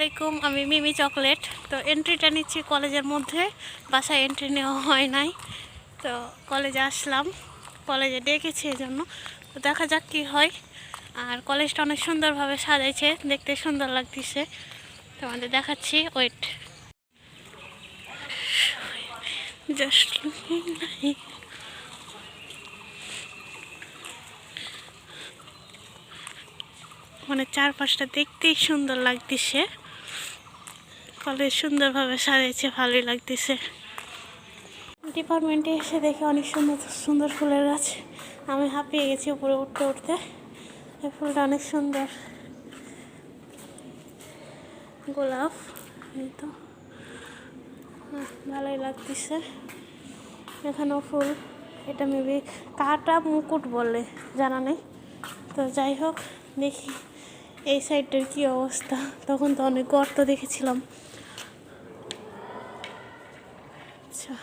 আলাইকুম, আমি মিমি চকলেট। তো এন্ট্রিটা নিচ্ছি কলেজের মধ্যে, বাসায় এন্ট্রি নেওয়া হয় নাই। তো কলেজে আসলাম, কলেজে ডেকেছি এই জন্য। তো দেখা যাক কী হয়। আর কলেজটা অনেক সুন্দরভাবে সাজাইছে, দেখতে সুন্দর লাগতেছে। তোমাদের দেখাচ্ছি, ওয়েট। জাস্ট মানে চারপাশটা দেখতেই সুন্দর লাগতেছে। কলেজ সুন্দরভাবে সাজাইছে, ভালোই লাগতেছে। ডিপার্টমেন্টে এসে দেখে অনেক সুন্দর সুন্দর ফুলের গাছ। আমি হাঁপিয়ে গেছি উপরে উঠতে উঠতে। এই ফুলটা অনেক সুন্দর, গোলাপ। এই তো ভালোই লাগতেছে। এখানেও ফুল, এটা মেবি কাটা মুকুট বলে, জানা নেই। তো যাই হোক, দেখি এই সাইডটার কী অবস্থা। তখন তো অনেক গর্ত দেখেছিলাম। আচ্ছা,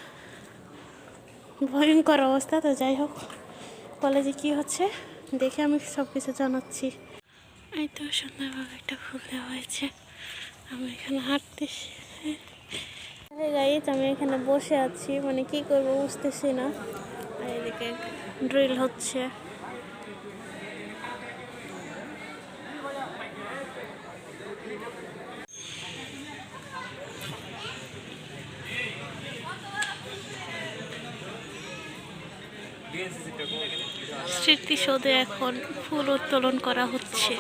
ভয়ঙ্কর অবস্থা। তো যাই হোক, কলেজে কি হচ্ছে দেখে আমি সব কিছু জানাচ্ছি। এই তো সুন্দরভাবে একটা ফুল দেওয়া হয়েছে। আমি এখানে হাঁটতেছি। গাইজ, আমি এখানে বসে আছি, মানে কি করবো বুঝতেছি না। আর এদিকে ড্রিল হচ্ছে। স্মৃতিসৌধে এখন ফুল উত্তোলন করা হচ্ছে।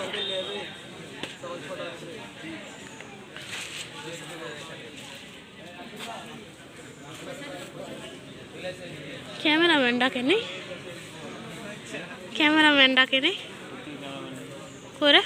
ক্যামেরাম্যান ডাকেনি, ক্যামেরাম্যান ডাকেনি করে।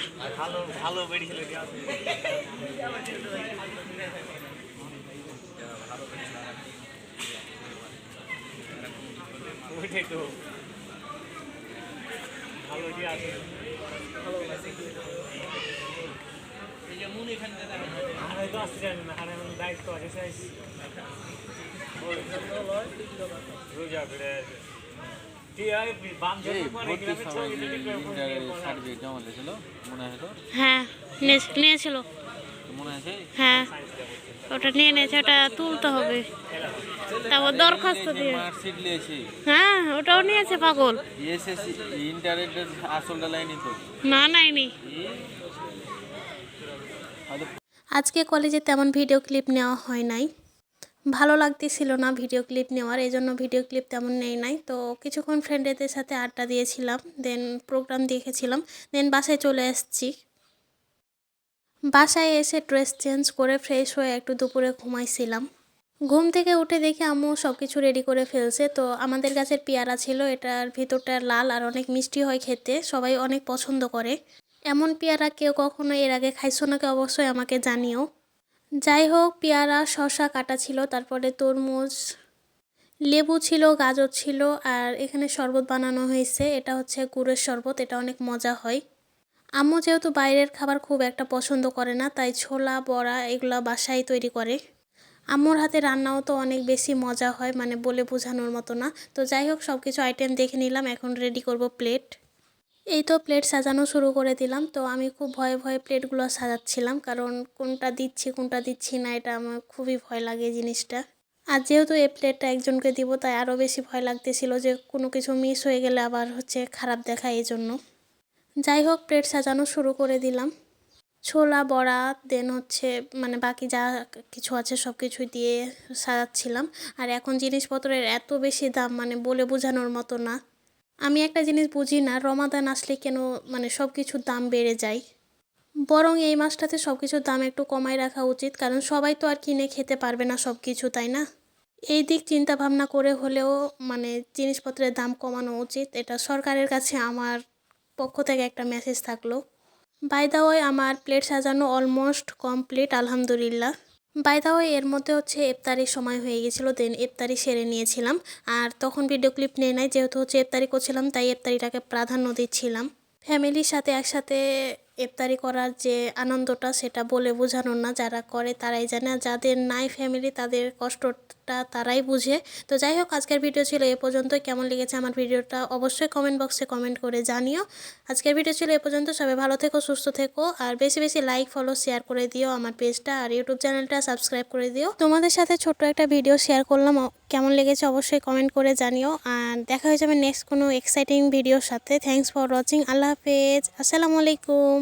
হ্যাঁ, নিয়েছিল। হ্যাঁ, ওটা নিয়ে নিয়েছে, ওটা তুলতে হবে। তারপর দরখাস্ত দিয়ে, হ্যাঁ ওটাও নিয়েছে পাগল। না, নাইনি। আজকে কলেজে তেমন ভিডিও ক্লিপ নেওয়া হয় নাই, ভালো লাগতেছিল না ভিডিও ক্লিপ নেওয়ার, এই জন্য ভিডিও ক্লিপ তেমন নেই নাই। তো কিছুক্ষণ ফ্রেন্ডদের সাথে আড্ডা দিয়েছিলাম, দেন প্রোগ্রাম দেখেছিলাম, দেন বাসায় চলে এসেছি। বাসায় এসে ড্রেস চেঞ্জ করে ফ্রেশ হয়ে একটু দুপুরে ঘুমাইছিলাম। ঘুম থেকে উঠে দেখি আম্মু সব কিছু রেডি করে ফেলছে। তো আমাদের গাছের পেয়ারা ছিল, এটার ভিতরটা লাল আর অনেক মিষ্টি হয় খেতে, সবাই অনেক পছন্দ করে। এমন পেয়ারা কেউ কখনো এর আগে খাইছো নাকি অবশ্যই আমাকে জানিও। যাই হোক, পেয়ারা শসা কাটা ছিল, তারপরে তরমুজ, লেবু ছিল, গাজর ছিল, আর এখানে শরবত বানানো হয়েছে। এটা হচ্ছে গুড়ের শরবত, এটা অনেক মজা হয়। আম্মু যেহেতু বাইরের খাবার খুব একটা পছন্দ করে না, তাই ছোলা বড়া এগুলো বাসায় তৈরি করে। আম্মুর হাতে রান্নাও তো অনেক বেশি মজা হয়, মানে বলে বোঝানোর মতো না। তো যাই হোক, সব কিছু আইটেম দেখে নিলাম, এখন রেডি করব প্লেট। এই তো প্লেট সাজানো শুরু করে দিলাম। তো আমি খুব ভয়ে ভয়ে প্লেটগুলো সাজাচ্ছিলাম, কারণ কোনটা দিচ্ছি না, এটা আমার খুবই ভয় লাগে জিনিসটা। আর যেহেতু এই প্লেটটা একজনকে দিব, তাই আরও বেশি ভয় লাগতেছিল যে কোনো কিছু মিস হয়ে গেলে আবার খারাপ দেখায়, এই জন্য। যাই হোক, প্লেট সাজানো শুরু করে দিলাম। ছোলা বড়া, দেন মানে বাকি যা কিছু আছে সব কিছু দিয়ে সাজাচ্ছিলাম। আর এখন জিনিসপত্রের এত বেশি দাম, মানে বলে বোঝানোর মতো না। আমি একটা জিনিস বুঝি না, রমাদান আসলে কেন মানে সব কিছুর দাম বেড়ে যায়। বরং এই মাসটাতে সব কিছুর দাম একটু কমায় রাখা উচিত, কারণ সবাই তো আর কিনে খেতে পারবে না সব কিছু, তাই না? এই দিক চিন্তা ভাবনা করে হলেও মানে জিনিসপত্রের দাম কমানো উচিত। এটা সরকারের কাছে আমার পক্ষ থেকে একটা মেসেজ থাকলো। বাই দা ওয়ে, আমার প্লেট সাজানো অলমোস্ট কমপ্লিট, আলহামদুলিল্লাহ। বাই দা ওয়ে, এর মধ্যে ইফতারির সময় হয়ে গেছিলো, দেন ইফতারি সেরে নিয়েছিলাম। আর তখন ভিডিও ক্লিপ নেই নাই, যেহেতু ইফতারি করছিলাম, তাই ইফতারিটাকে প্রাধান্য দিচ্ছিলাম। ফ্যামিলির সাথে একসাথে ইফতারি করার যে আনন্দটা, সেটা বলে বোঝানোর না। যারা করে তারাই জানে, আর যাদের নাই ফ্যামিলি, তাদের কষ্ট শখটা তারাই বুঝে। তো যাই হোক, আজকের ভিডিও ছিল এ পর্যন্তই। কেমন লেগেছে আমার ভিডিওটা অবশ্যই কমেন্ট বক্সে কমেন্ট করে জানিও। আজকের ভিডিও ছিল এ পর্যন্ত। সবাই ভালো থেকো, সুস্থ থেকো, আর বেশি বেশি লাইক, ফলো, শেয়ার করে দিও আমার পেজটা আর ইউটিউব চ্যানেলটা সাবস্ক্রাইব করে দিও। তোমাদের সাথে ছোট্ট একটা ভিডিও শেয়ার করলাম, কেমন লেগেছে অবশ্যই কমেন্ট করে জানিও। আর দেখা হয়ে যাবে নেক্সট কোনো এক্সাইটিং ভিডিওর সাথে। Thanks for watching. আল্লাহ হাফেজ, আসসালামু আলাইকুম।